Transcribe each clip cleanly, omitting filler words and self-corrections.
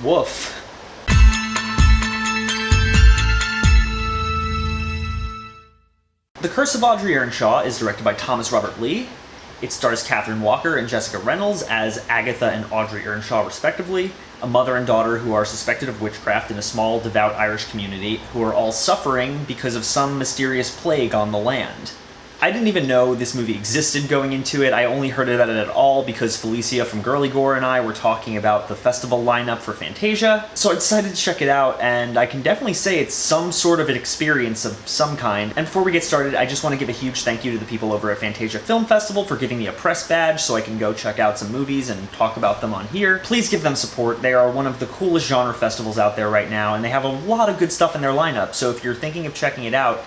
Woof. The Curse of Audrey Earnshaw is directed by Thomas Robert Lee. It stars Catherine Walker and Jessica Reynolds as Agatha and Audrey Earnshaw, respectively, a mother and daughter who are suspected of witchcraft in a small, devout Irish community who are all suffering because of some mysterious plague on the land. I didn't even know this movie existed going into it. I only heard about it at all because Felicia from Girly Gore and I were talking about the festival lineup for Fantasia. So I decided to check it out, and I can definitely say it's some sort of an experience of some kind. And before we get started, I just want to give a huge thank you to the people over at Fantasia Film Festival for giving me a press badge so I can go check out some movies and talk about them on here. Please give them support. They are one of the coolest genre festivals out there right now, and they have a lot of good stuff in their lineup. So if you're thinking of checking it out,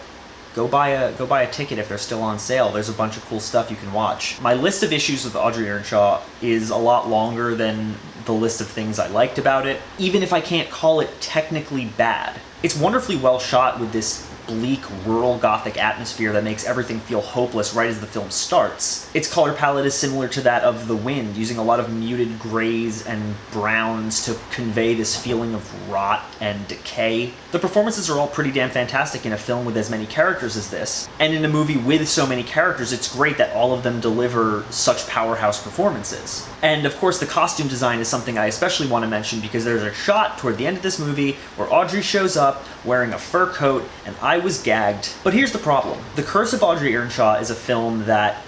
go buy a ticket if they're still on sale. There's a bunch of cool stuff you can watch. My list of issues with Audrey Earnshaw is a lot longer than the list of things I liked about it, even if I can't call it technically bad. It's wonderfully well shot with this bleak, rural Gothic atmosphere that makes everything feel hopeless right as the film starts. Its color palette is similar to that of The Wind, using a lot of muted grays and browns to convey this feeling of rot and decay. The performances are all pretty damn fantastic in a film with as many characters as this, and in a movie with so many characters, it's great that all of them deliver such powerhouse performances. And of course, the costume design is something I especially want to mention because there's a shot toward the end of this movie where Audrey shows up wearing a fur coat, and I was gagged. But here's the problem. The Curse of Audrey Earnshaw is a film that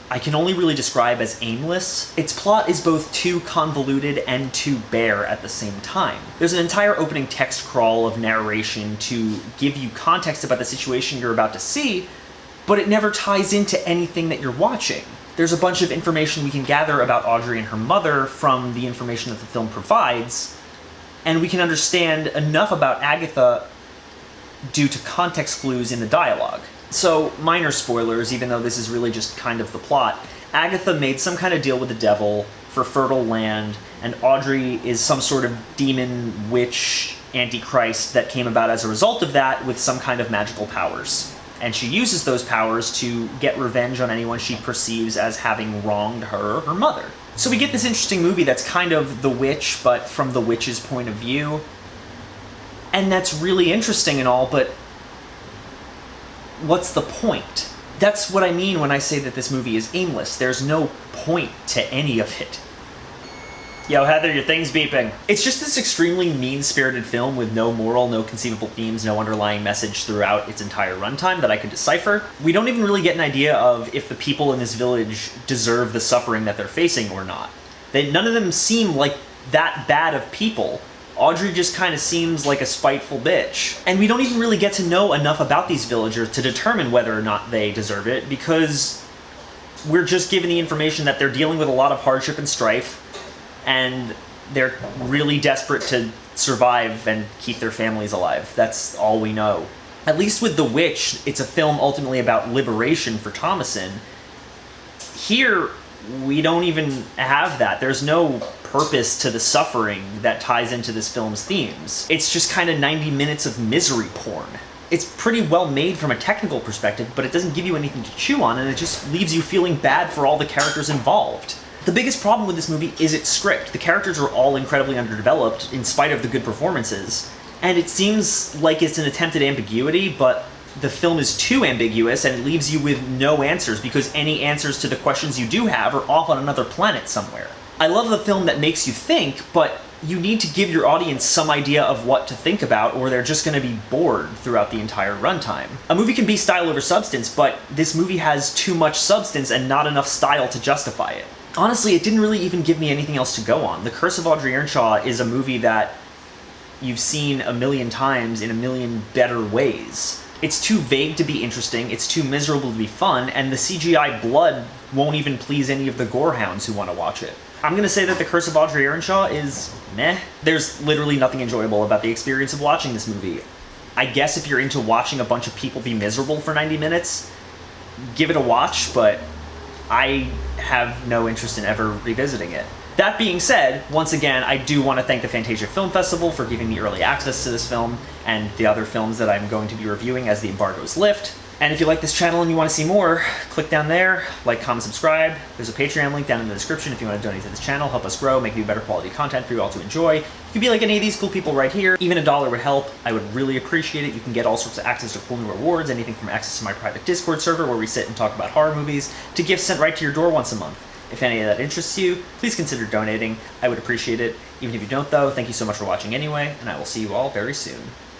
I can only really describe as aimless. Its plot is both too convoluted and too bare at the same time. There's an entire opening text crawl of narration to give you context about the situation you're about to see, but it never ties into anything that you're watching. There's a bunch of information we can gather about Audrey and her mother from the information that the film provides, and we can understand enough about Agatha due to context clues in the dialogue. So, minor spoilers, even though this is really just kind of the plot. Agatha made some kind of deal with the devil for fertile land, and Audrey is some sort of demon, witch, antichrist that came about as a result of that with some kind of magical powers. And she uses those powers to get revenge on anyone she perceives as having wronged her or her mother. So we get this interesting movie that's kind of The Witch, but from the witch's point of view. And that's really interesting and all, but what's the point? That's what I mean when I say that this movie is aimless. There's no point to any of it. Yo, Heather, your thing's beeping. It's just this extremely mean-spirited film with no moral, no conceivable themes, no underlying message throughout its entire runtime that I could decipher. We don't even really get an idea of if the people in this village deserve the suffering that they're facing or not. None of them seem like that bad of people. Audrey just kind of seems like a spiteful bitch. And we don't even really get to know enough about these villagers to determine whether or not they deserve it, because we're just given the information that they're dealing with a lot of hardship and strife, and they're really desperate to survive and keep their families alive. That's all we know. At least with The Witch, it's a film ultimately about liberation for Thomasin. Here, we don't even have that. There's no purpose to the suffering that ties into this film's themes. It's just kind of 90 minutes of misery porn. It's pretty well made from a technical perspective, but it doesn't give you anything to chew on, and it just leaves you feeling bad for all the characters involved. The biggest problem with this movie is its script. The characters are all incredibly underdeveloped, in spite of the good performances, and it seems like it's an attempt at ambiguity, but the film is too ambiguous, and it leaves you with no answers, because any answers to the questions you do have are off on another planet somewhere. I love the film that makes you think, but you need to give your audience some idea of what to think about, or they're just going to be bored throughout the entire runtime. A movie can be style over substance, but this movie has too much substance and not enough style to justify it. Honestly, it didn't really even give me anything else to go on. The Curse of Audrey Earnshaw is a movie that you've seen a million times in a million better ways. It's too vague to be interesting, it's too miserable to be fun, and the CGI blood won't even please any of the gorehounds who want to watch it. I'm gonna say that The Curse of Audrey Earnshaw is meh. There's literally nothing enjoyable about the experience of watching this movie. I guess if you're into watching a bunch of people be miserable for 90 minutes, give it a watch, but I have no interest in ever revisiting it. That being said, once again, I do want to thank the Fantasia Film Festival for giving me early access to this film and the other films that I'm going to be reviewing as the embargoes lift. And if you like this channel and you want to see more, click down there, like, comment, subscribe. There's a Patreon link down in the description if you want to donate to this channel, help us grow, make you better quality content for you all to enjoy. You can be like any of these cool people right here. Even $1 would help. I would really appreciate it. You can get all sorts of access to cool new rewards, anything from access to my private Discord server where we sit and talk about horror movies, to gifts sent right to your door once a month. If any of that interests you, please consider donating. I would appreciate it. Even if you don't though, thank you so much for watching anyway, and I will see you all very soon.